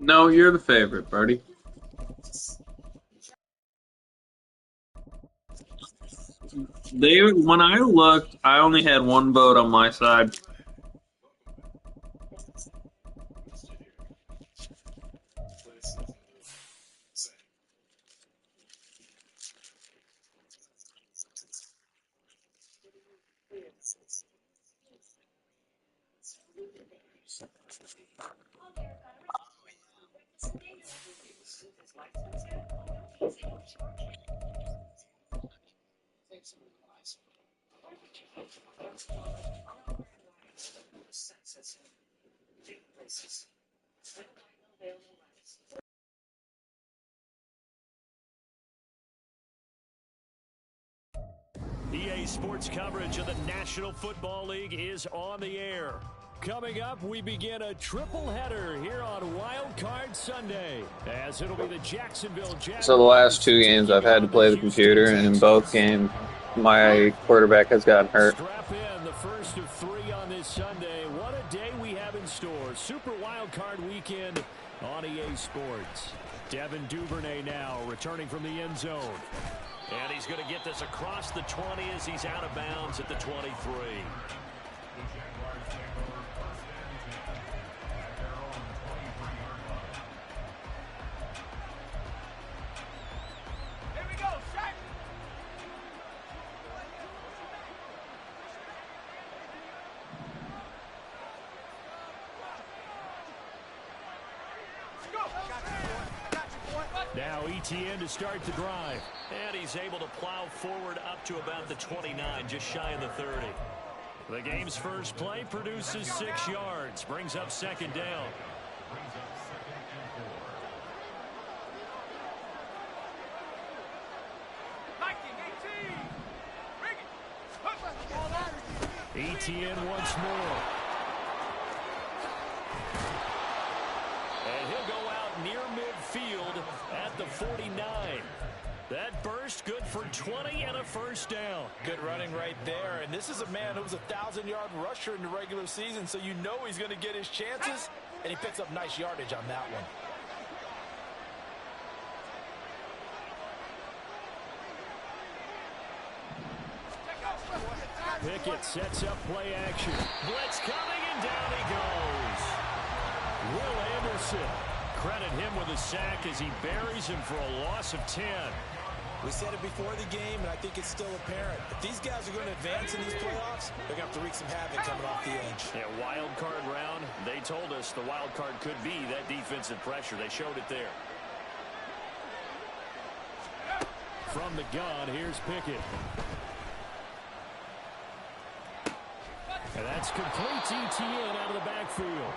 No, you're the favorite, Birdie. When I looked, I only had one vote on my side. EA Sports coverage of the National Football League is on the air. Coming up, we begin a triple header here on Wild Card Sunday, as it'll be the Jacksonville Jaguars. So the last two games I've had to play the computer, and in both games, my quarterback has gotten hurt. Strap in, the first of three on this Sunday. What a day we have in store. Super Wild Card Weekend on EA Sports. Devin Duvernay now returning from the end zone. And he's going to get this across the 20 as he's out of bounds at the 23. Now ETN to start the drive. And he's able to plow forward up to about the 29, just shy of the 30. The game's first play produces 6 yards, brings up second down. ETN once more. And he'll go out near midfield at the 49. That burst good for 20 and a first down. Good running right there. And this is a man who was a 1,000-yard rusher in the regular season, so you know he's going to get his chances, and he picks up nice yardage on that one. Pickett sets up play action. Blitz coming, and down he goes. Will Anderson. Credit him with a sack as he buries him for a loss of 10. We said it before the game, and I think it's still apparent. If these guys are going to advance in these playoffs, they're going to have to wreak some havoc coming off the edge. Yeah, wild card round. They told us the wild card could be that defensive pressure. They showed it there. From the gun, here's Pickett. And that's complete. ETN out of the backfield.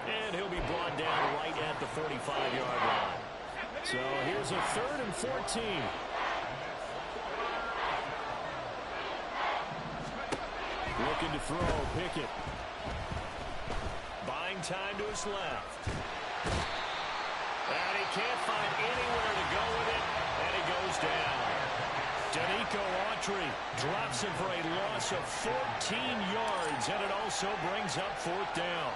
And he'll be brought down right at the 45-yard line. So here's a 3rd and 14. Looking to throw, Pickett. Buying time to his left. And he can't find anywhere to go with it, and he goes down. Danico Autry drops him for a loss of 14 yards, and it also brings up 4th down.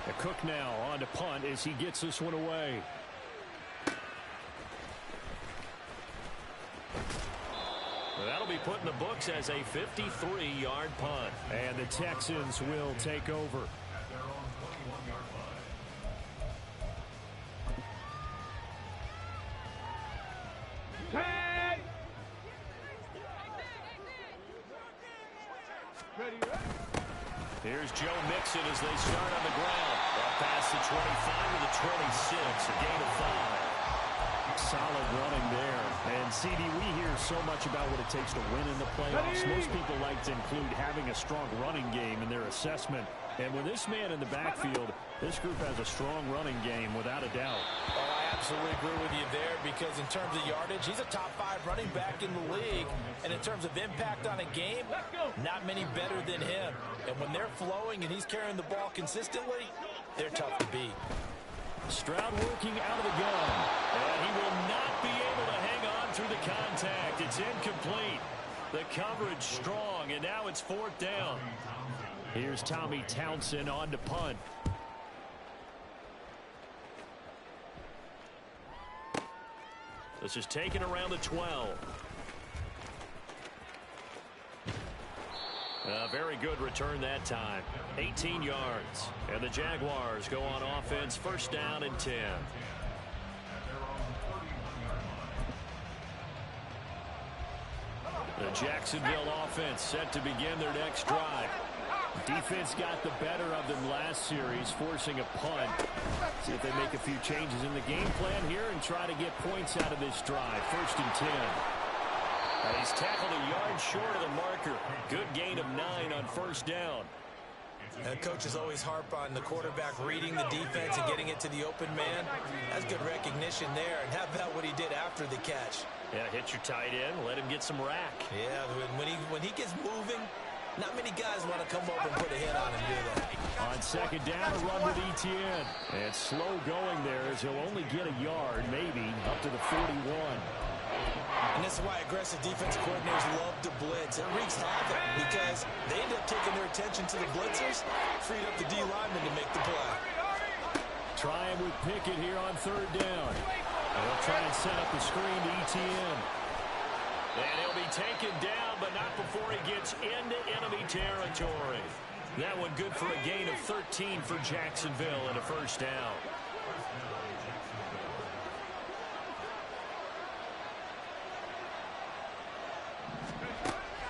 The Cook now on to punt as he gets this one away. That'll be put in the books as a 53-yard punt. And the Texans will take over. Here's Joe Mixon as they start on the ground. Up past the 25 to the 26, a gain of 5. Solid running there. And CD, we hear so much about what it takes to win in the playoffs. Most people like to include having a strong running game in their assessment. And with this man in the backfield, this group has a strong running game without a doubt. Oh, I absolutely agree with you there, because in terms of yardage, he's a top 5 running back in the league. And in terms of impact on a game, not many better than him. And when they're flowing and he's carrying the ball consistently, they're tough to beat. Stroud working out of the gun. And he will not be able to hang on through the contact. It's incomplete. The coverage strong, and now it's 4th down. Here's Tommy Townsend on to punt. This is taken around the 12. A very good return that time. 18 yards. And the Jaguars go on offense, first down and 10. The Jacksonville offense set to begin their next drive. Defense got the better of them last series, forcing a punt. See if they make a few changes in the game plan here and try to get points out of this drive. First and 10. He's tackled a yard short of the marker. Good gain of 9 on first down. Coaches always harp on the quarterback reading the defense and getting it to the open man. That's good recognition there. And how about what he did after the catch? Yeah, hit your tight end, let him get some rack. Yeah, when he gets moving, not many guys want to come over and put a hit on him, do they? On second down, a run with Etienne. And slow going there as he'll only get a yard, maybe, up to the 41. And this is why aggressive defensive coordinators love to blitz. It wreaks havoc because they end up taking their attention to the blitzers, freed up the D lineman to make the play. Trying with Pickett here on third down. And they'll try and set up the screen to Etienne. And he'll be taken down, but not before he gets into enemy territory. That one good for a gain of 13 for Jacksonville and a first down.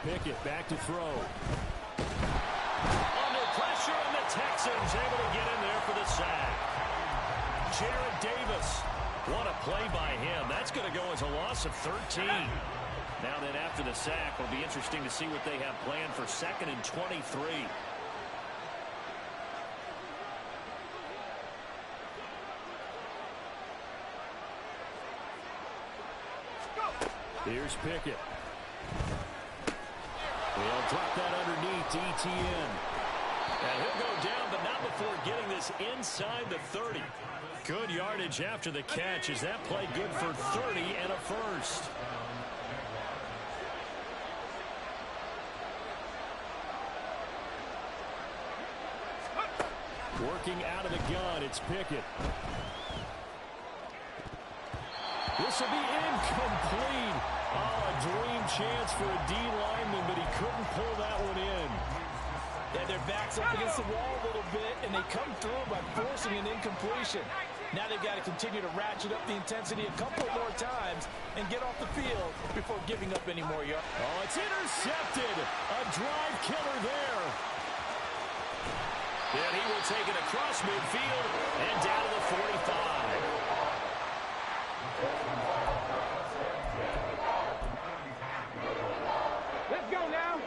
Pickett back to throw. Under pressure, and the Texans able to get in there for the sack. Jared Davis. What a play by him. That's going to go as a loss of 13. Now then, after the sack, it'll be interesting to see what they have planned for second and 23. Here's Pickett. He'll drop that underneath to Etienne. And he'll go down, but not before getting this inside the 30. Good yardage after the catch as that play good for 30 and a first. Working out of the gun, it's Pickett. This will be incomplete. Oh, a dream chance for a D lineman, but he couldn't pull that one in. Yeah, their backs up against the wall a little bit, and they come through by forcing an incompletion. Now they've got to continue to ratchet up the intensity a couple more times and get off the field before giving up any more yards. Oh, it's intercepted. A drive killer there. And he will take it across midfield and down to the 45. Let's go now.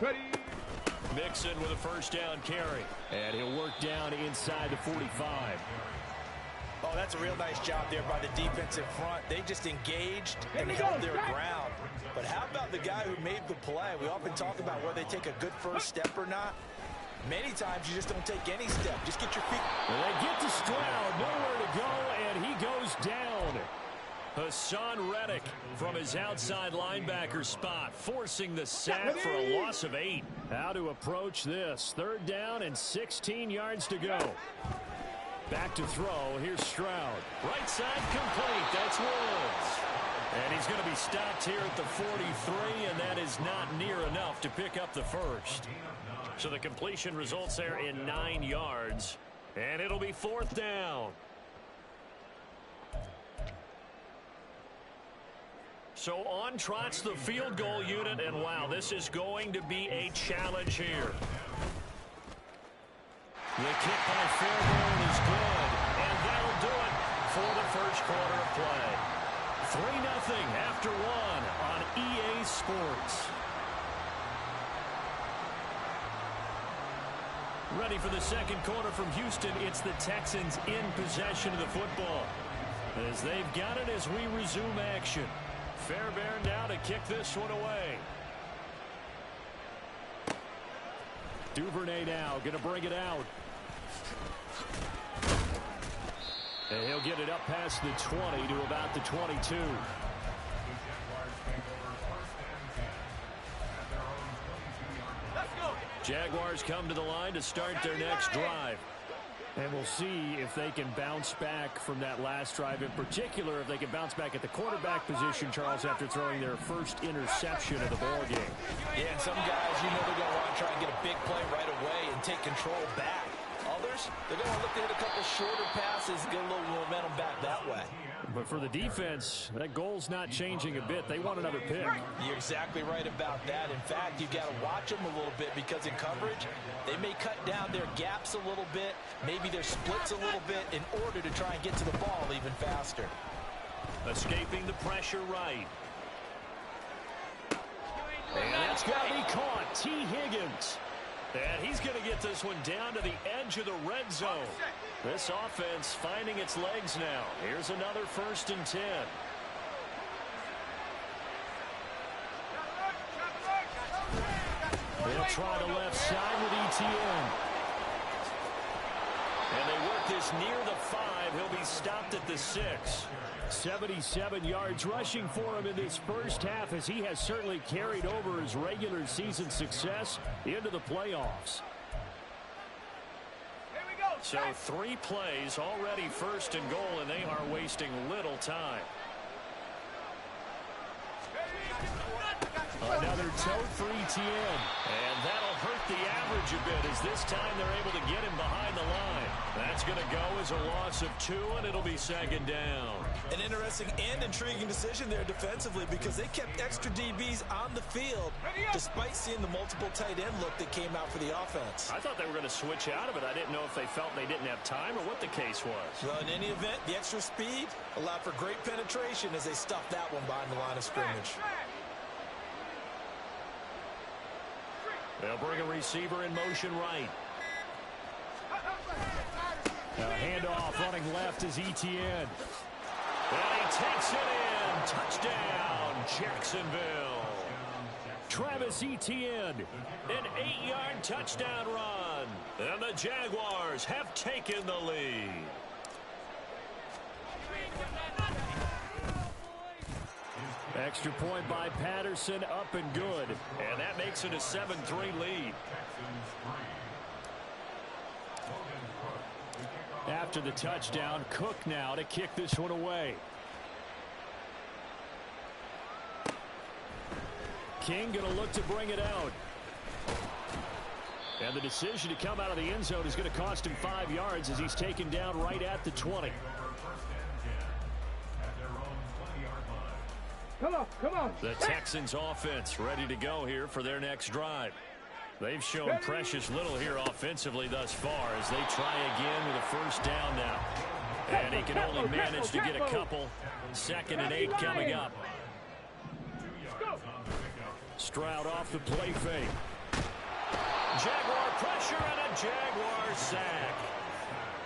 Ready. Mixon with a first down carry. And he'll work down inside the 45. Oh, that's a real nice job there by the defensive front. They just engaged and held their ground. But how about the guy who made the play? We often talk about whether they take a good first step or not. Many times you just don't take any step. Just get your feet. And they get to Stroud, nowhere to go, and he goes down. Hassan Reddick from his outside linebacker spot, forcing the sack for a loss of 8. How to approach this. Third down and 16 yards to go. Back to throw. Here's Stroud. Right side complete. That's Woods. And he's going to be stopped here at the 43, and that is not near enough to pick up the first. So the completion results there in 9 yards, and it'll be fourth down. So on trots the field goal unit, and wow, this is going to be a challenge here. The kick by Fairbairn is good, and that'll do it for the first quarter of play. 3-0 after 1 on EA Sports. Ready for the second quarter from Houston. It's the Texans in possession of the football, as they've got it as we resume action. Fairbairn now to kick this one away. Duvernay now going to bring it out. And he'll get it up past the 20 to about the 22. Jaguars come to the line to start their next drive. And we'll see if they can bounce back from that last drive, in particular if they can bounce back at the quarterback position, Charles, after throwing their first interception of the ball game. Yeah, and some guys, they're going to want to try and get a big play right away and take control back. Others, they're going to look to hit a couple shorter passes, get a little momentum back that way. But for the defense, that goal's not changing a bit. They want another pick. You're exactly right about that. In fact, you've got to watch them a little bit because in coverage, they may cut down their gaps a little bit, maybe their splits a little bit in order to try and get to the ball even faster. Escaping the pressure right. And that's got to be caught. T. Higgins. And he's going to get this one down to the edge of the red zone. This offense finding its legs now. Here's another 1st and 10. They'll try the left side with ETN. And they work this near the 5. He'll be stopped at the 6. 77 yards rushing for him in this first half, as he has certainly carried over his regular season success into the playoffs. So 3 plays already 1st and goal, and they are wasting little time. Another tote for ETN. And that'll hurt the average a bit, as this time they're able to get him behind the line. That's going to go as a loss of 2, and it'll be 2nd down. An interesting and intriguing decision there defensively, because they kept extra DBs on the field despite seeing the multiple tight end look that came out for the offense. I thought they were going to switch out of it. I didn't know if they felt they didn't have time or what the case was. Well, in any event, the extra speed allowed for great penetration as they stuffed that one behind the line of scrimmage. They'll bring a receiver in motion right. A handoff running left is ETN. And he takes it in. Touchdown, Jacksonville. Travis Etienne, an 8-yard touchdown run. And the Jaguars have taken the lead. Extra point by Patterson, up and good. And that makes it a 7-3 lead. After the touchdown, Cook now to kick this one away. King going to look to bring it out. And the decision to come out of the end zone is going to cost him 5 yards as he's taken down right at the 20. Come on, come on. The Texans offense ready to go here for their next drive. They've shown precious little here offensively thus far as they try again with a 1st down now. And he can only manage to get a couple. 2nd and 8 coming up. Stroud off the play fake. Jaguar pressure and a Jaguar sack.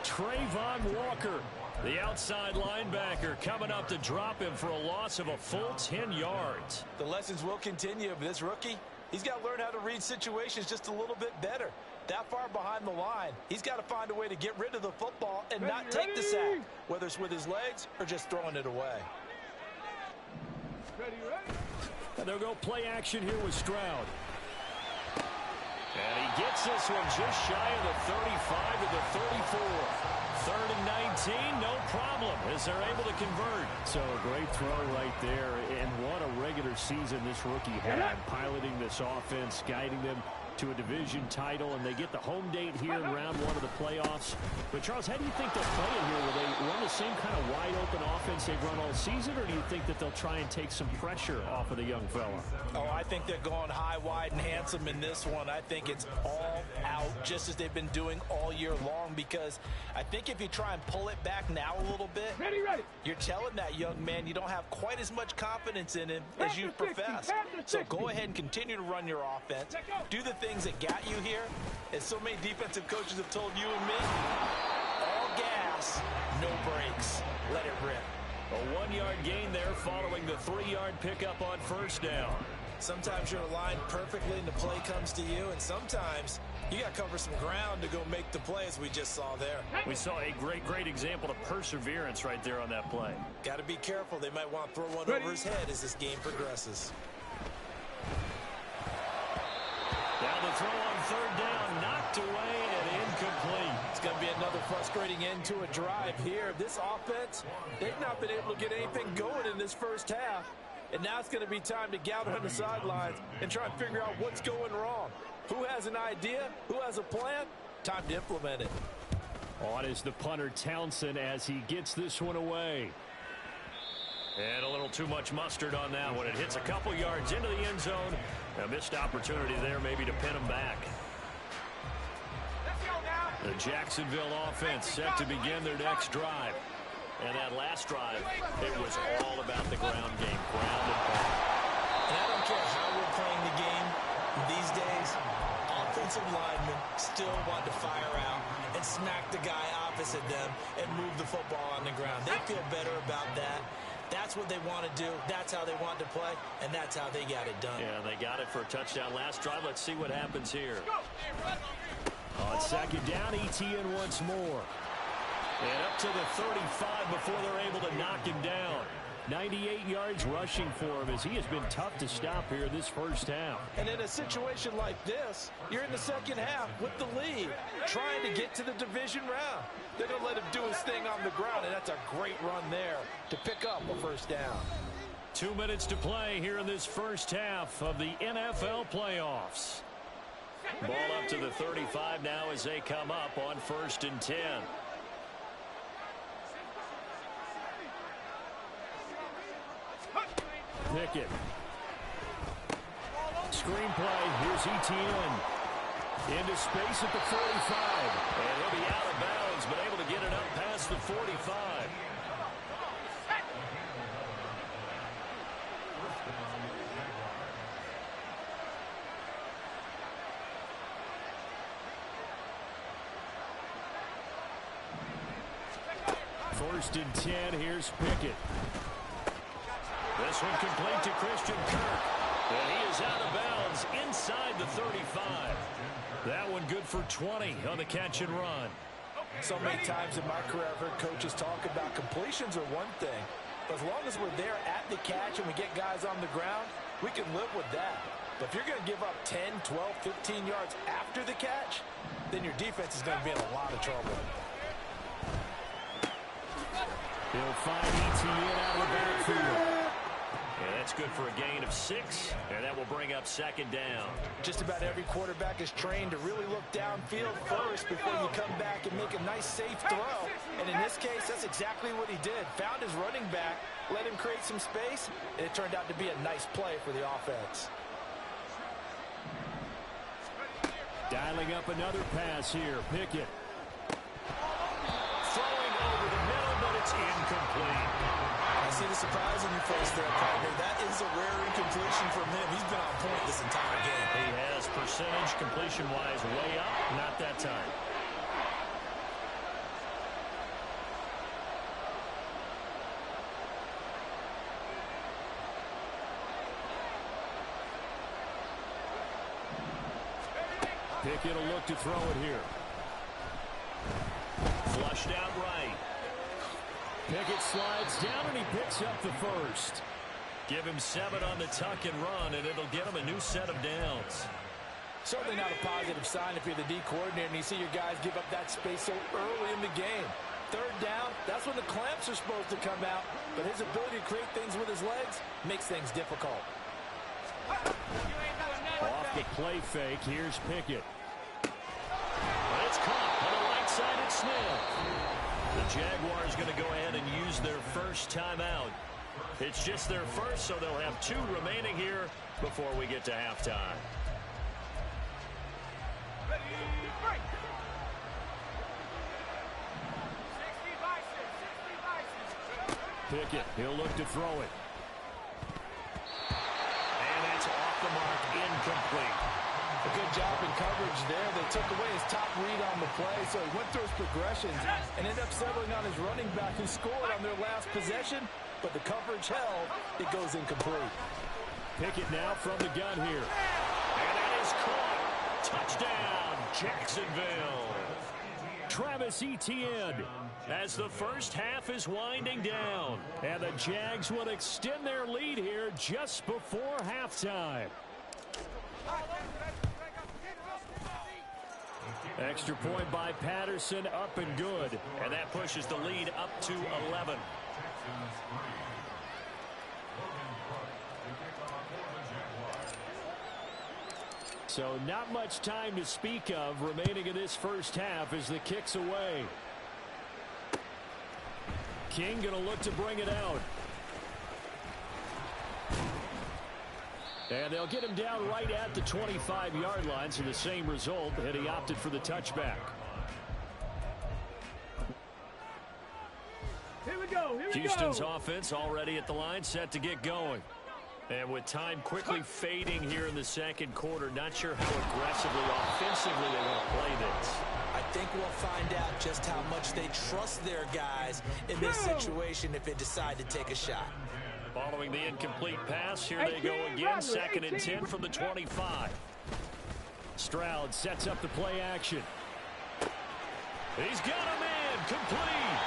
Trayvon Walker, the outside linebacker, coming up to drop him for a loss of a full 10 yards. The lessons will continue, but this rookie, he's got to learn how to read situations just a little bit better. That far behind the line, he's got to find a way to get rid of the football and not take the sack, whether it's with his legs or just throwing it away. And they'll go play action here with Stroud. And he gets this one just shy of the 35 to the 34. 3rd and 19, no problem, as they're able to convert. So a great throw right there, and what a regular season this rookie had, piloting this offense, guiding them to a division title, and they get the home date here in round 1 of the playoffs. But Charles, how do you think they'll play it here? Will they run the same kind of wide open offense they've run all season, or do you think that they'll try and take some pressure off of the young fella? Oh, I think they're going high, wide, and handsome in this one. I think it's all out, just as they've been doing all year long, because I think if you try and pull it back now a little bit, you're telling that young man you don't have quite as much confidence in him as you profess. So go ahead and continue to run your offense. Do the things that got you here. As so many defensive coaches have told you and me, all gas, no brakes. Let it rip. A 1-yard gain there following the 3-yard pickup on 1st down. Sometimes you're aligned perfectly and the play comes to you, and sometimes you got to cover some ground to go make the play, as we just saw there. We saw a great example of perseverance right there on that play. Got to be careful. They might want to throw one over his head as this game progresses. Down the throw on 3rd down, knocked away and incomplete. It's going to be another frustrating frustrating end to a drive here. This offense, they've not been able to get anything going in this first half. And now it's going to be time to gather on the sidelines and try and figure out what's going wrong. Who has an idea? Who has a plan? Time to implement it. On is the punter Townsend as he gets this one away. And a little too much mustard on that one. It hits a couple yards into the end zone. A missed opportunity there maybe to pin him back. The Jacksonville offense set to begin their next drive. And that last drive, it was all about the ground game. Ground and pound. And I don't care how we're playing the game these days, offensive linemen still want to fire out and smack the guy opposite them and move the football on the ground. They feel better about that. That's what they want to do. That's how they want to play, and that's how they got it done. Yeah, they got it for a touchdown last drive. Let's see what happens here. On second down, ETN once more. And up to the 35 before they're able to knock him down. 98 yards rushing for him as he has been tough to stop here this first half. And in a situation like this, you're in the second half with the lead, trying to get to the division round. They're going to let him do his thing on the ground, and that's a great run there to pick up a first down. 2 minutes to play here in this first half of the NFL playoffs. Ball up to the 35 now as they come up on 1st and 10. Pickett. Screenplay. Here's ETN. Into space at the 45. And he'll be out of bounds, but able to get it up past the 45. First and 10. Here's Pickett. This one complete to Christian Kirk. And he is out of bounds inside the 35. That one good for 20 on the catch and run. So many times in my career I've heard coaches talk about completions are one thing. But as long as we're there at the catch and we get guys on the ground, we can live with that. But if you're going to give up 10, 12, 15 yards after the catch, then your defense is going to be in a lot of trouble. He'll find ETN out of the backfield. And that's good for a gain of 6, and that will bring up 2nd down. Just about every quarterback is trained to really look downfield first before you come back and make a nice, safe throw. And in this case, that's exactly what he did. Found his running back, let him create some space, and it turned out to be a nice play for the offense. Dialing up another pass here. Pickett. Throwing over the middle, but it's incomplete. I see the surprise in your face there, partner. That is a rare incompletion from him. He's been on point this entire game. He has percentage completion-wise way up. Not that time. Pickett will look to throw it here. Flushed out right. Pickett slides down, and he picks up the first. Give him 7 on the tuck and run, and it'll get him a new set of downs. Certainly not a positive sign if you're the D coordinator and you see your guys give up that space so early in the game. 3rd down, that's when the clamps are supposed to come out, but his ability to create things with his legs makes things difficult. Off the play fake, here's Pickett. But it's caught on the right side at Smith. The Jaguars going to go ahead and use their first timeout. It's just their first, so they'll have 2 remaining here before we get to halftime. Pickett, he'll look to throw it. And that's off the mark, incomplete. A good job in coverage there. They took away his top read on the play, so he went through his progressions and ended up settling on his running back who scored on their last possession, but the coverage held. It goes incomplete. Pickett now from the gun here. And that is caught. Touchdown, Jacksonville. Travis Etienne as the first half is winding down. And the Jags will extend their lead here just before halftime. Extra point by Patterson, up and good. And that pushes the lead up to 11. So not much time to speak of remaining in this first half as the kick's away. King going to look to bring it out. And they'll get him down right at the 25-yard line, so the same result, and he opted for the touchback. Here we go. Houston's offense already at the line, set to get going. And with time quickly fading here in the second quarter, not sure how aggressively, offensively they want to play this. I think we'll find out just how much they trust their guys in this situation if they decide to take a shot. Following the incomplete pass, here they go again, 2nd and 10 from the 25. Stroud sets up the play action. He's got him in, complete.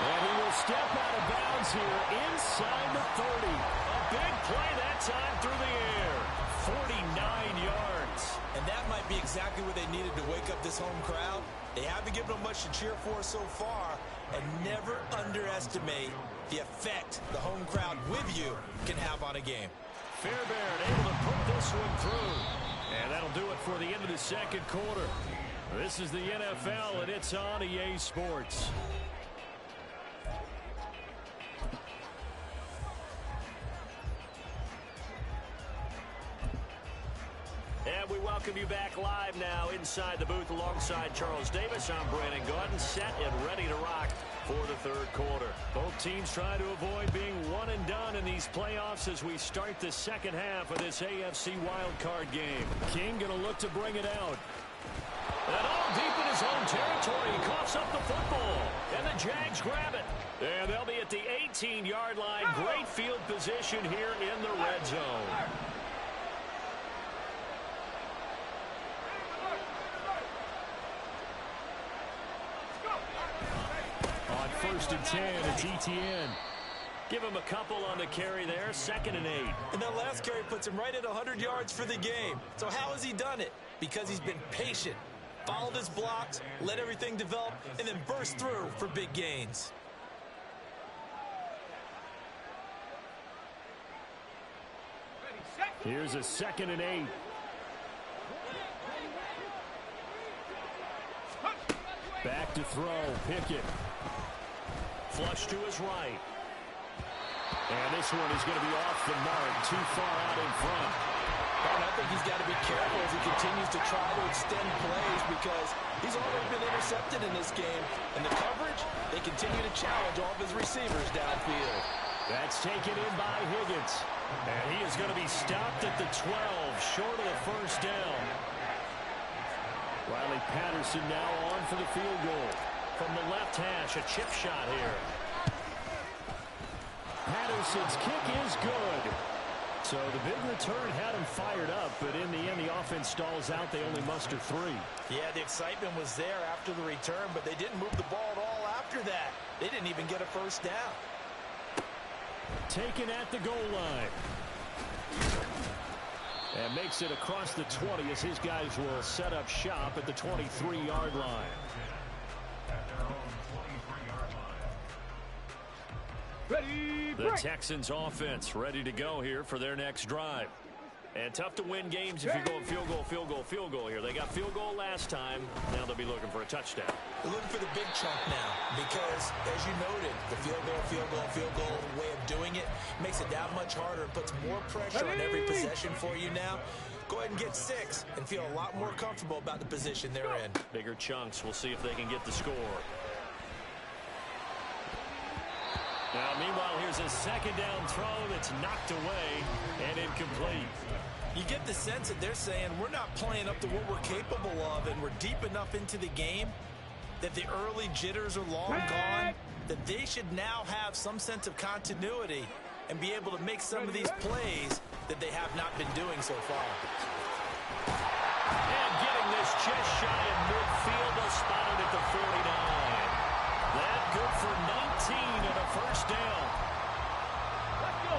And he will step out of bounds here inside the 30. A big play that time through the air. 49 yards. And that might be exactly what they needed to wake up this home crowd. They haven't given them much to cheer for so far. And never underestimate the effect the home crowd with you can have on a game. Fairbairn able to put this one through. And that'll do it for the end of the second quarter. This is the NFL, and it's on EA Sports. And we welcome you back live now inside the booth alongside Charles Davis. I'm Brandon Gordon, set and ready to rock for the third quarter. Both teams trying to avoid being one and done in these playoffs as we start the second half of this AFC wildcard game. King going to look to bring it out. And all deep in his own territory, he coughs up the football. And the Jags grab it. And they'll be at the 18-yard line. Great field position here in the red zone. On 1st and 10, it's ETN. Give him a couple on the carry there, 2nd and 8. And that last carry puts him right at 100 yards for the game. So how has he done it? Because he's been patient, followed his blocks, let everything develop, and then burst through for big gains. Here's a 2nd and 8. Back to throw, Pickett. Flush to his right. And this one is going to be off the mark, too far out in front. And I think he's got to be careful as he continues to try to extend plays because he's already been intercepted in this game. And the coverage, they continue to challenge all of his receivers downfield. That's taken in by Higgins. And he is going to be stopped at the 12, short of the first down. Riley Patterson now on for the field goal. From the left hash, a chip shot here. Patterson's kick is good. So the big return had him fired up, but in the end, the offense stalls out. They only muster 3. Yeah, the excitement was there after the return, but they didn't move the ball at all after that. They didn't even get a first down. Taken at the goal line. And makes it across the 20 as his guys will set up shop at the 23-yard line. Ready, The Texans offense ready to go here for their next drive. And tough to win games if you're going field goal, field goal, field goal here. They got field goal last time. Now they'll be looking for a touchdown. They're looking for the big chunk now because, as you noted, the field goal way of doing it makes it that much harder and puts more pressure on every possession for you now. Go ahead and get 6 and feel a lot more comfortable about the position they're in. Bigger chunks. We'll see if they can get the score. Now, meanwhile, here's a second down throw that's knocked away and incomplete. You get the sense that they're saying we're not playing up to what we're capable of, and we're deep enough into the game that the early jitters are long gone, that they should now have some sense of continuity and be able to make some of these plays that they have not been doing so far. And getting this just shy of midfield, they'll spot it at the 49. That good for 19 and a first down. Let's go.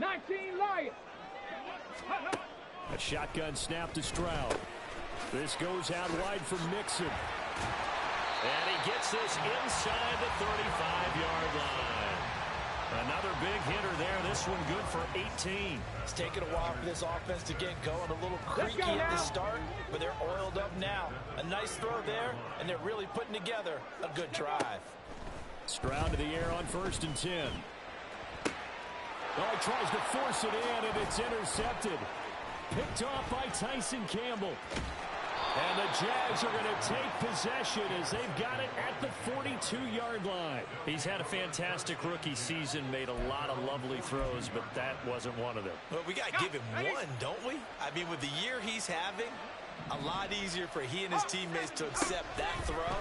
19 Lions. A shotgun snap to Stroud. This goes out wide for Mixon. And he gets this inside the 35-yard line. Another big hitter there. This one good for 18. It's taken a while for this offense to get going. A little creaky at the start, but they're oiled up now. A nice throw there, and they're really putting together a good drive. Stroud to the air on 1st and 10. Oh, he tries to force it in, and it's intercepted. Picked off by Tyson Campbell. And the Jags are going to take possession as they've got it at the 42-yard line. He's had a fantastic rookie season, made a lot of lovely throws, but that wasn't one of them. Well, we got to give him one, don't we? I mean, with the year he's having, a lot easier for he and his teammates to accept that throw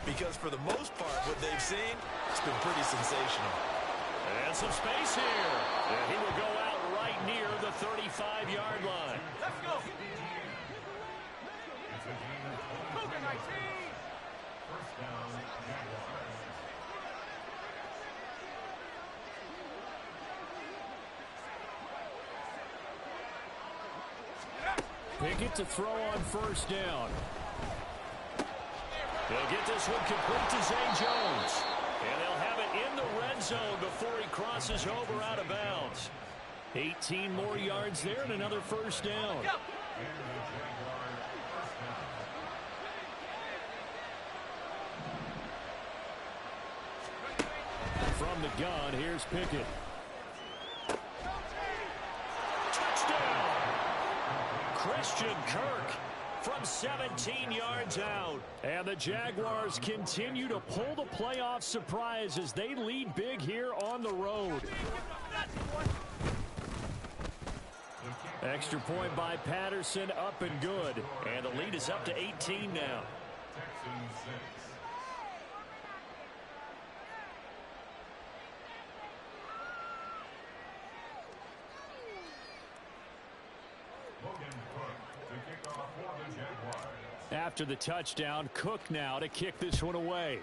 because for the most part, what they've seen, it's been pretty sensational. And some space here. And he will go out right near the 35-yard line. Let's go. Pickett to throw on 1st down. They'll get this one complete to Zay Jones. And they'll have it in the red zone before he crosses over out of bounds. 18 more yards there and another 1st down. From the gun, here's Pickett. Touchdown! Christian Kirk from 17 yards out. And the Jaguars continue to pull the playoff surprise as they lead big here on the road. Extra point by Patterson, up and good. And the lead is up to 18 now. After the touchdown, Cook now to kick this one away.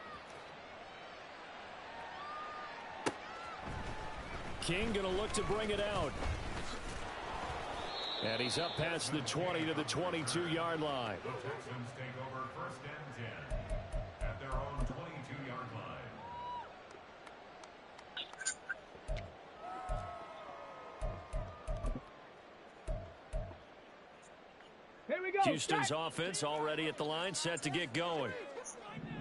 King going to look to bring it out. And he's up past the 20 to the 22-yard line. The Texans take over 1st and 10 at their own 22-yard line. Here we go. Houston's offense already at the line, set to get going.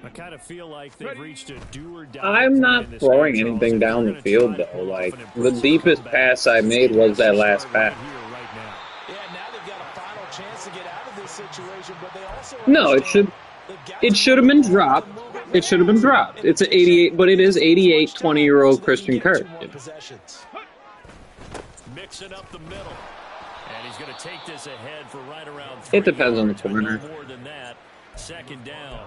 I kind of feel like they've reached a do-or-die. I'm not throwing anything down the field, though. Like, the deepest pass I made was that last pass. Yeah, now they've got a final chance to get out of this situation, but they also No, it should have been dropped. It should have been dropped. It's an 88, but it is 88 20-year-old Christian Kirk. Mixing up the middle. And he's going to take this ahead for right around 3 It depends on the yards. corner. More than that, 2nd down.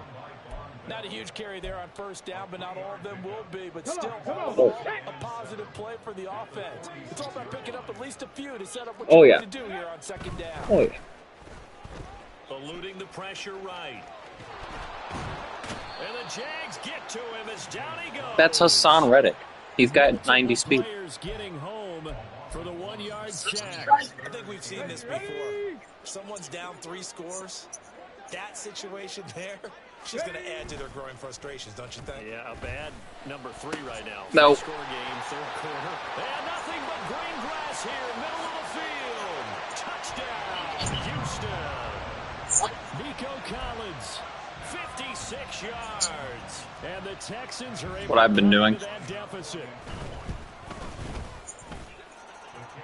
Not a huge carry there on 1st down, but not all of them will be. But still, a positive play for the offense. It's all about picking up at least a few to set up what you need to do here on 2nd down. Oh, yeah. Eluding the pressure right. And the Jags get to him as down he goes. That's Hassan Reddick. He's got 90 speed. Players getting home for the 1-yard sack. I think we've seen this before. Someone's down 3 scores. That situation there, she's going to add to their growing frustrations, don't you think? Yeah, a bad number 3 right now. No. Score game, 3rd quarter. And nothing but green grass here, middle of the field. Touchdown, Houston. Nico Collins, 56 yards. And the Texans are able What I've been to doing. cut that deficit.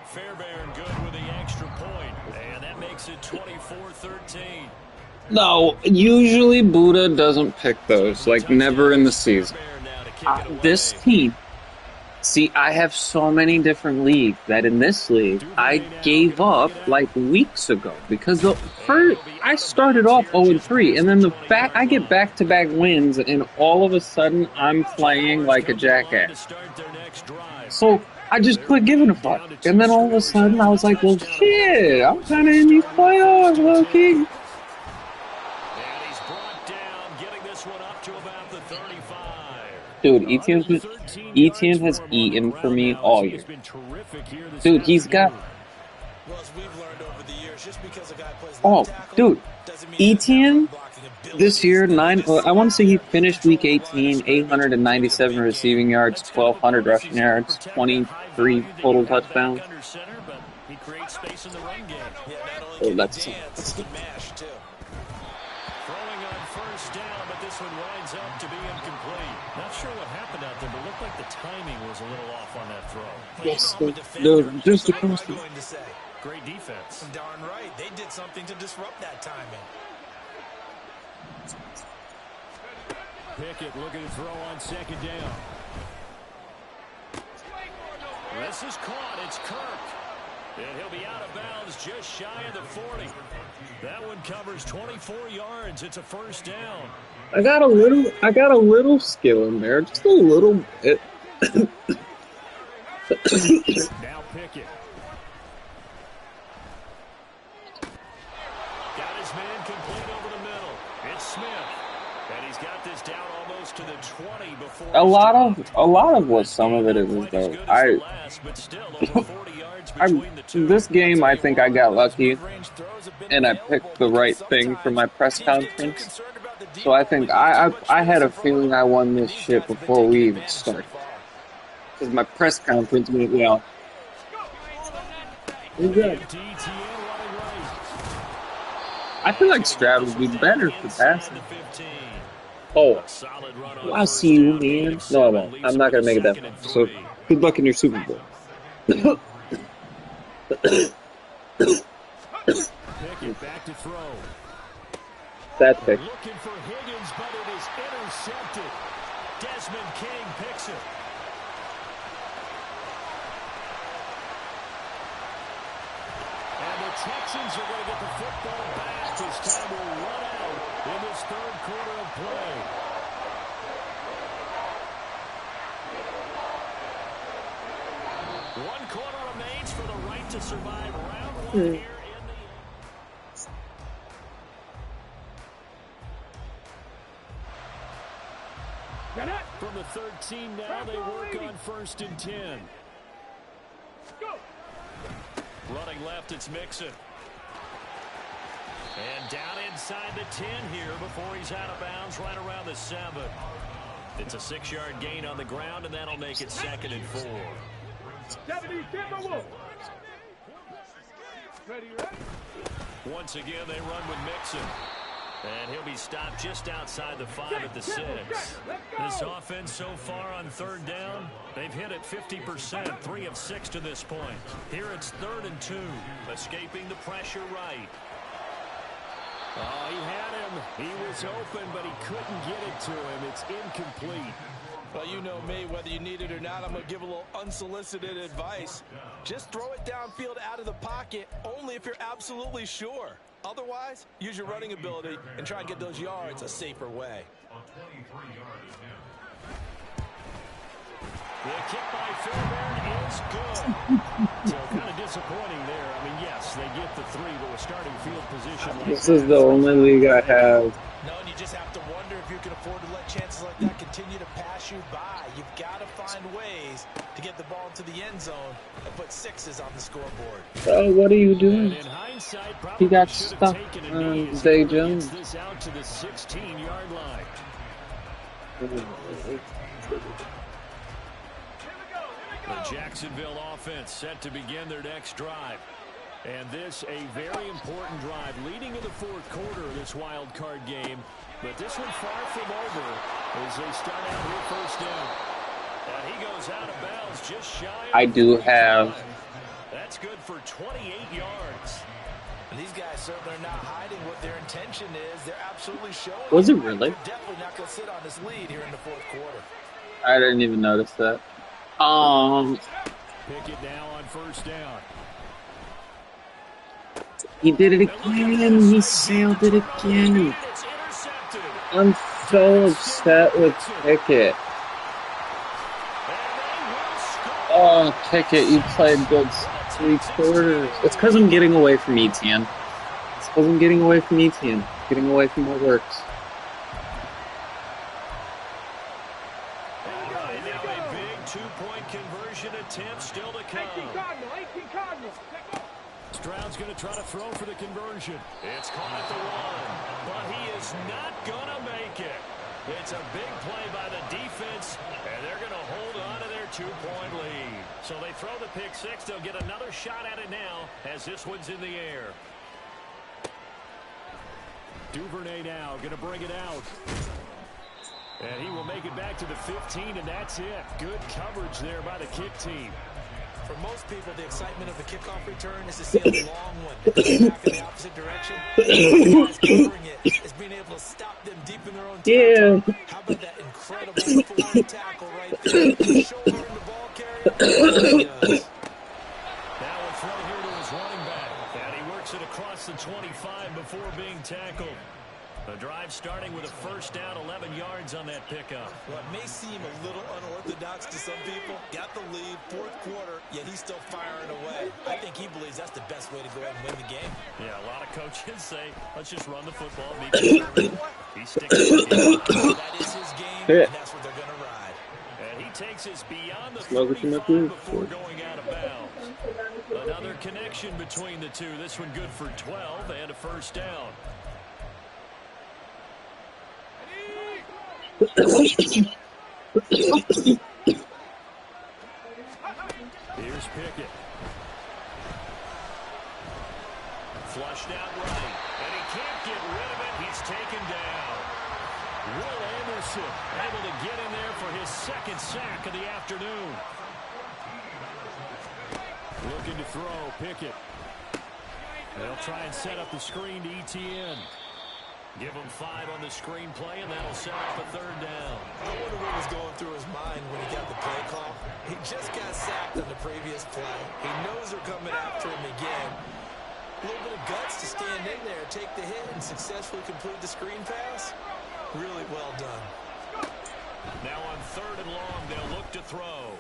Fairbairn good with the extra point. And that makes it 24-13. No, usually Buddha doesn't pick those. Like, never in the season. This team, see, I have so many different leagues that in this league, I gave up like weeks ago because I started off 0-3, and then I get back-to-back wins, and all of a sudden I'm playing like a jackass. So I just quit giving a fuck, and then all of a sudden I was like, well, shit, I'm kind of in these playoffs, low-key. Dude, ETN's been Etienne has eaten for me all year. Dude, he's got... Oh, dude, Etienne this year, I want to say he finished week 18, 897 receiving yards, 1,200 rushing yards, 23 total touchdowns. Oh, that's throwing on first down, but this one winds up to be incomplete. Not sure what happened out there, but looked like the timing was a little off on that throw. Yes, just across the... Great defense. Darn right. They did something to disrupt that timing. Pickett looking to throw on second down. This is caught. It's Kirk. And he'll be out of bounds just shy of the 40. That one covers 24 yards. It's a first down. I got a little skill in there, just a little bit. Now Pickett. Got his man complete over the middle. It's Smith. And he's got this down almost to the 20 before A lot of what some of it was though. This game I think I got lucky and I picked the right thing for my press conference. So I think I had a feeling I won this shit before we even started. Because my press conference went well. We're good. I feel like Stroud would be better for passing. Oh, I'll see you, man. No, I won't. I'm not going to make it that far. So, good luck in your Super Bowl. Back to throw. That pick. Looking for Higgins, but it is intercepted. Desmond King picks it. And the Texans are going to get the football back as time will run out in this third quarter of play. One quarter remains for the right to survive round one here in the... From the 13 now, they work on 1st and 10. Running left, it's Mixon. And down inside the 10 here before he's out of bounds right around the 7. It's a 6-yard gain on the ground, and that'll make it 2nd and 4. Once again, they run with Mixon. And he'll be stopped just outside the 5 at the 6. This offense so far on 3rd down, they've hit it 50%, 3 of 6 to this point. Here it's 3rd and 2, escaping the pressure right. Oh, he had him. He was open, but he couldn't get it to him. It's incomplete. Well, you know me, whether you need it or not, I'm going to give a little unsolicited advice. Just throw it downfield out of the pocket, only if you're absolutely sure. Otherwise, use your running ability and try and get those yards a safer way. The kick by Fairbairn is good. So kind of disappointing there. I mean, yes, they get the 3, but with starting field position like This is the only league I have. No, and you just have to wonder if you can afford to let chances like that continue to pass you by. You've got to find ways to get the ball into the end zone and put 6s on the scoreboard. Oh, what are you doing? in hindsight, He got should have stuck taken a on knee as Zay he Jones. gets this out to the 16-yard line. The Jacksonville offense set to begin their next drive. And this a very important drive leading in the 4th quarter of this wild card game. But this one far from over as they start out here 1st down. And he goes out of bounds just shy of I do 45. have. That's good for 28 yards. And these guys certainly are not hiding what their intention is. They're absolutely showing. Was it really? They're definitely not going to sit on this lead here in the 4th quarter. I didn't even notice that. Pickett now on 1st down. He did it again. He sailed it again. It's intercepted. I'm so upset with Pickett. Oh, Pickett, you played good 3 quarters. It's because I'm getting away from Etienne. It's because I'm getting away from Etienne. Getting away from what works. All right, now a big two-point conversion attempt still to come. 18 Cardinal. Stroud's going to try to throw for the conversion. It's caught at the one, but he is not going to make it. It's a big play by the defense, and they're going to hold on to their two-point lead. So they throw the pick six. They'll get another shot at it now as this one's in the air. Duvernay now going to bring it out. And he will make it back to the 15, and that's it. Good coverage there by the kick team. For most people, the excitement of the kickoff return is to see a long one back in the opposite direction. Guys covering it is being able to stop them deep in their own territory. How about that incredible forward tackle right there? Shouldering the ball carrier. Now a throw here to his running back. And he works it across the 25 before being tackled. The drive starting with a first down, 11 yards on that pickup. Well, it may seem a little unorthodox to some people. Got the lead, fourth quarter, yet he's still firing away. I think he believes that's the best way to go ahead and win the game. Yeah, a lot of coaches say, let's just run the football. He's sticking with it. That is his game, and that's what they're going to ride. And he takes us beyond the 35 before going out of bounds. Another connection between the two. This one good for 12 and a first down. Here's Pickett. Flushed out right, and he can't get rid of it. He's taken down. Will Anderson able to get in there for his second sack of the afternoon. Looking to throw, Pickett. They'll try and set up the screen to ETN. Give him 5 on the screen play, and that'll set up a third down. I wonder what was going through his mind when he got the play call. He just got sacked on the previous play. He knows they're coming after him again. A little bit of guts to stand in there, take the hit, and successfully complete the screen pass. Really well done. Now on third and long, they'll look to throw.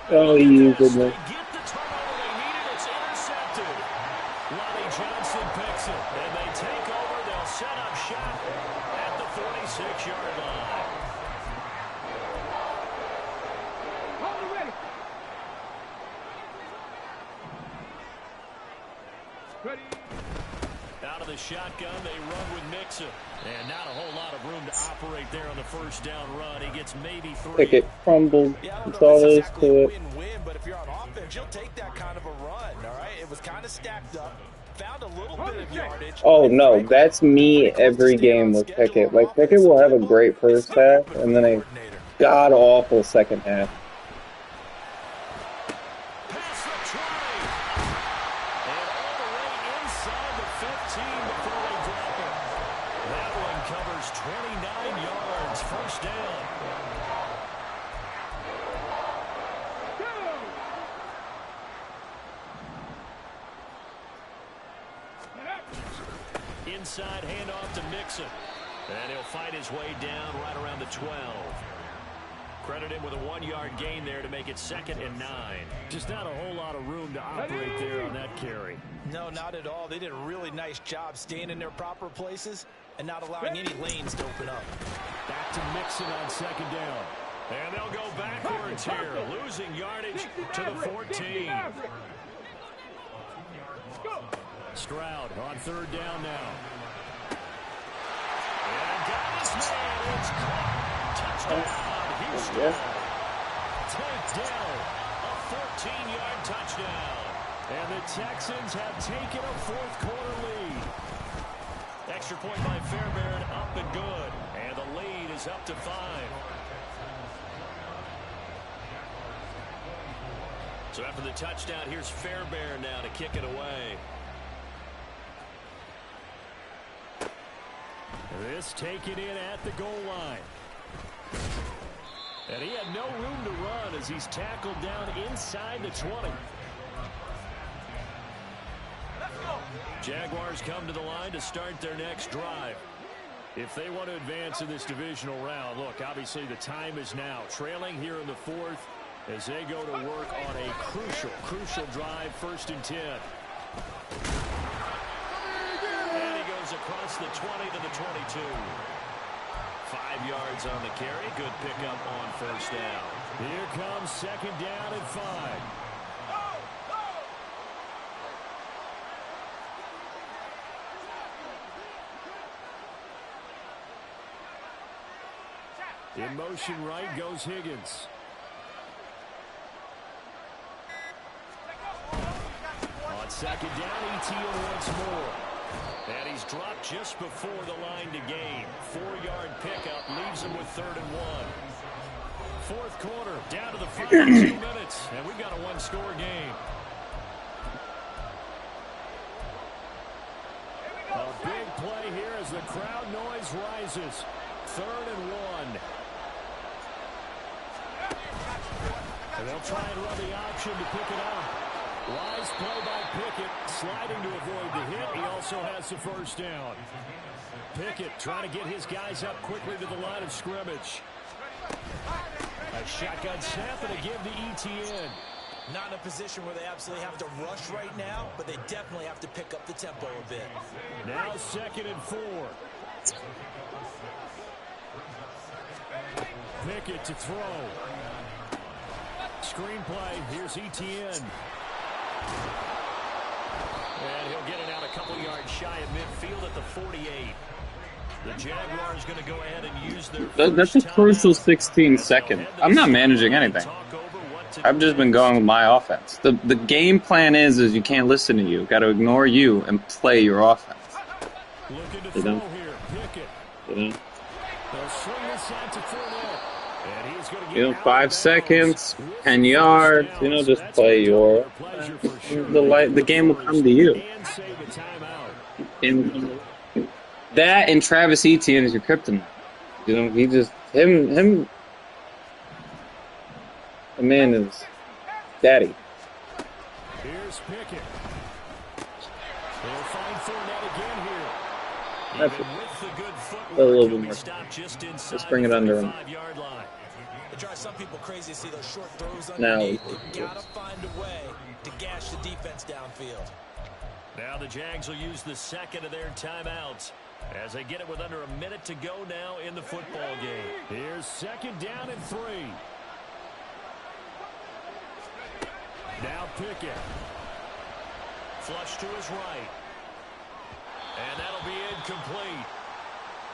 Oh, you goodness. They get the turnover they needed. It's intercepted. Lonnie Johnson picks it, and they take over. They'll set up shop at the 46-yard line. Ready. Out of the shotgun, they run with Mixon. And not a whole lot of room to operate there on the first down run. He gets maybe 3. Pickett crumbled. Yeah, That's all there is exactly to a it. win-win, but if you're on offense, you'll take that kind of a run, all right? It was kind of stacked up. Found a little bit of yardage. Oh, no, that's me every game with Pickett. Like, Pickett will have a great first half and then a god-awful second half. Past the 20. And all the way inside the 15 before they drop it. That one covers 29 yards. First down. Inside handoff to Mixon. And he'll fight his way down right around the 12. Credit him with a 1-yard gain there to make it 2nd and 9. Just not a whole lot of room to operate there on that carry. No, not at all. They did a really nice job staying in their proper places and not allowing any lanes to open up. Back to Mixon on 2nd down. And they'll go backwards here, losing yardage to the 14. Stroud on 3rd down now. And got his man. It's caught. Touchdown, Houston. Takedown. A 14-yard touchdown. And the Texans have taken a fourth-quarter lead. Extra point by Fairbairn, up and good. And the lead is up to 5. So after the touchdown, here's Fairbairn now to kick it away. This taken in at the goal line. And he had no room to run as he's tackled down inside the 20. Jaguars come to the line to start their next drive. If they want to advance in this divisional round, look, obviously the time is now. Trailing here in the 4th as they go to work on a crucial drive, 1st and 10. And he goes across the 20 to the 22. 5 yards on the carry. Good pickup on first down. Here comes second down and 5. In motion right goes Higgins. On second down, ETN once more. And he's dropped just before the line to gain. 4-yard pickup leaves him with 3rd and 1. Fourth quarter, down to the final 2 minutes, and we've got a one-score game. A big play here as the crowd noise rises. 3rd and 1. And they'll try and run the option to pick it up. Wise play by Pickett, sliding to avoid the hit. He also has the first down. Pickett trying to get his guys up quickly to the line of scrimmage. A shotgun snap and a give to ETN. Not in a position where they absolutely have to rush right now, but they definitely have to pick up the tempo a bit. Now 2nd and 4. Pickett to throw. Screenplay. Here's ETN. And he'll get it out a couple yards shy of midfield at the 48. The Jaguars going to go ahead and use their That's a crucial 16 seconds. I'm not managing anything. I've just been going with my offense. The game plan is you can't listen to you. Got to ignore you and play your offense. Looking to You throw know? here. Pickett. You know? They'll swing this out to Fournette. And he's going to get You know, out 5 of seconds, bounds. 10 yards. You know, just play your. The game will come to you. And save a timeout. And that and Travis Etienne is your kryptonite. You know, he just him. The man is daddy. Here's Pickett. They'll find Fournette again here. That's Even with the good footwork, a little bit he'll be more. stopped just inside Let's bring it the under him. 35-yard line. It drives some people crazy to see those short throws Now, underneath. They've got to find a way to gash the defense downfield. Now the Jags will use the second of their timeouts as they get it with under a minute to go now in the football game. Here's second down and 3. Now Pickett. Flush to his right. And that'll be incomplete.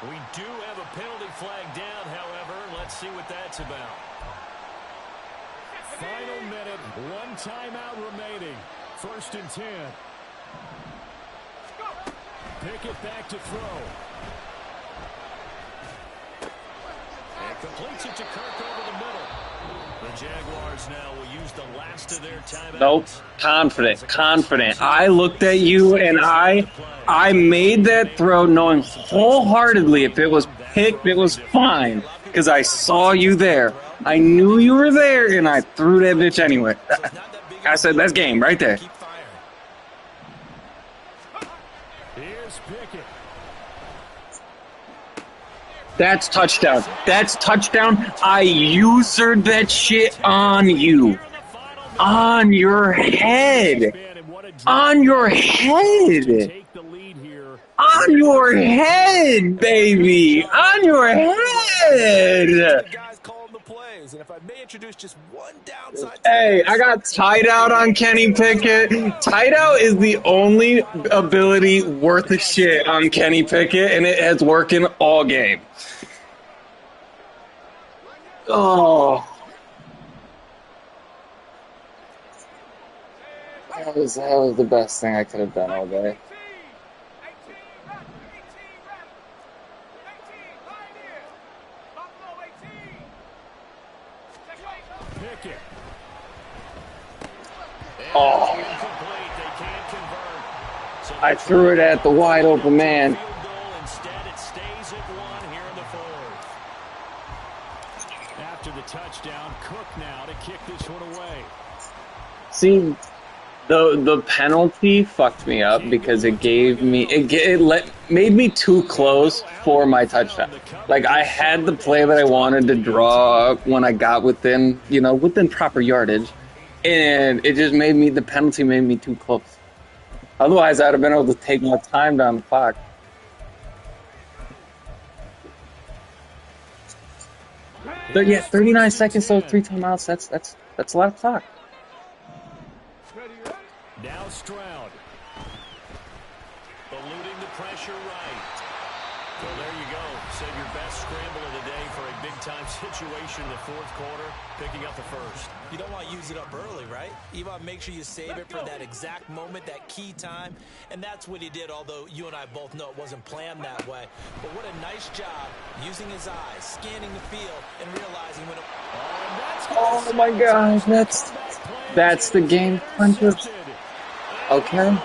We do have a penalty flag down, however. Let's see what that's about. Final minute. 1 timeout remaining. 1st and 10. Pickett back to throw. And completes it to Kirk over the middle. The Jaguars now will use the last of their timeouts. Nope. Confident. I looked at you and I made that throw knowing wholeheartedly if it was picked, it was fine. Because I saw you there. I knew you were there and I threw that bitch anyway. I said, that's game right there. Keep firing. Here's Pickett. That's touchdown. That's touchdown. I usured that shit on you. On your head. On your head. Take the lead here. On your head, baby. On your head. Guys calling the plays, and if I may introduce just one downside. Hey, I got tight out on Kenny Pickett. Tight out is the only ability worth a shit on Kenny Pickett, and it has working all game. Oh. That was the best thing I could have done all day. Pickett. Oh. Incomplete. They can't convert. So I threw it at the wide open man. field goal. Instead, it stays at 1 here in the fourth. After the touchdown, Cook now to kick this one away. See, the penalty fucked me up because it gave me made me too close for my touchdown. Like I had the play that I wanted to draw when I got within proper yardage, and it just the penalty made me too close. Otherwise, I'd have been able to take more time down the clock. Yeah, 39 seconds, so 3 timeouts. That's a lot of clock. Now Stroud. Eluding the pressure right. Well, there you go. Save your best scramble of the day for a big-time situation in the fourth quarter, picking up the first. You don't want to use it up early, right? You want to make sure you save it for that exact moment, that key time. And that's what he did, although you and I both know it wasn't planned that way. But what a nice job using his eyes, scanning the field, and realizing when it... Oh my gosh, that's the game clincher. Okay,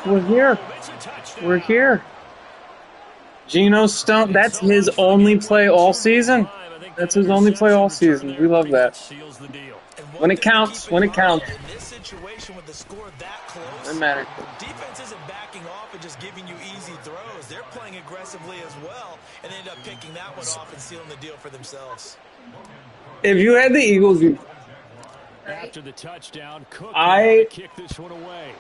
we're here. We're here. Geno Stone, that's his only play all season. That's his only play all season. We love that. When it counts, when it counts. In this situation with the score that close, Doesn't matter. defense isn't backing off and just giving you easy throws. They're playing aggressively as well, and they end up picking that one off and sealing the deal for themselves. If you had the Eagles, After the touchdown, Cook kick this one away.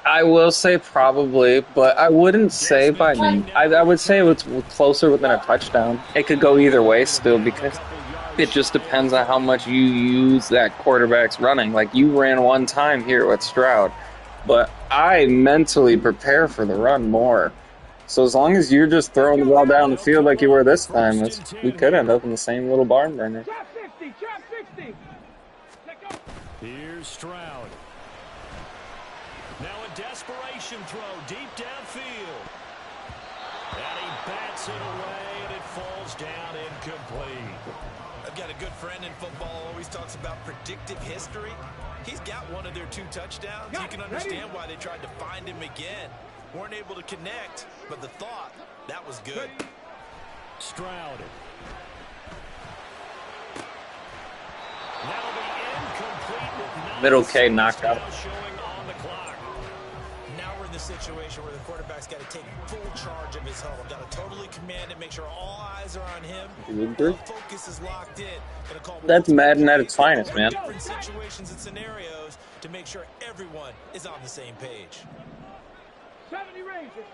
I will say probably, but I wouldn't say by name. I would say it's closer within a touchdown. It could go either way still because it just depends on how much you use that quarterback's running. Like you ran one time here with Stroud, but I mentally prepare for the run more. So as long as you're just throwing the ball down the field like you were this time, we could end up in the same little barn burner. Trap 60. Here's Stroud. Now a desperation throw deep downfield. And he bats it away, and it falls down incomplete. I've got a good friend in football, always talks about predictive history. He's got one of their 2 touchdowns. You can understand why they tried to find him again. Weren't able to connect, but the thought, that was good. Stroud. That'll be incomplete with Middle K knocked out. showing on the clock. Now we're in the situation where the quarterback's got to take full charge of his huddle. Got to totally command it, make sure all eyes are on him. All focus is locked in. Gonna call That's Madden at its finest, man. different situations and scenarios to make sure everyone is on the same page. 70 Rangers.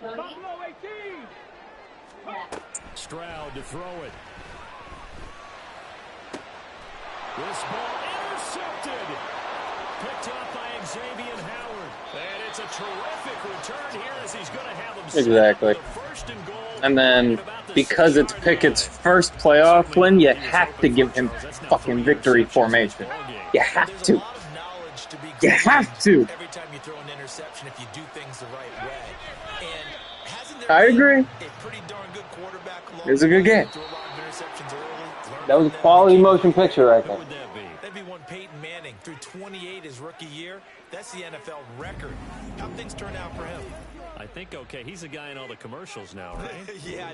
Buffalo 18. Stroud to throw it. This ball intercepted. Picked off by Xavier Howard. And it's a terrific return here as he's going to have him Exactly. first and goal. And then because it's Pickett's first playoff win, you have to give him fucking victory formation. You have to. You have to. Every time you throw an interception, if you do things the right way. And hasn't there I been agree. a pretty darn good quarterback along It was a good the way game. who threw a lot of interceptions early? That was a quality motion picture right Who there. would that be? That'd be one Peyton Manning through 28 his rookie year. That's the NFL record. How things turn out for him? I think, okay, he's a guy in all the commercials now, right? Yeah.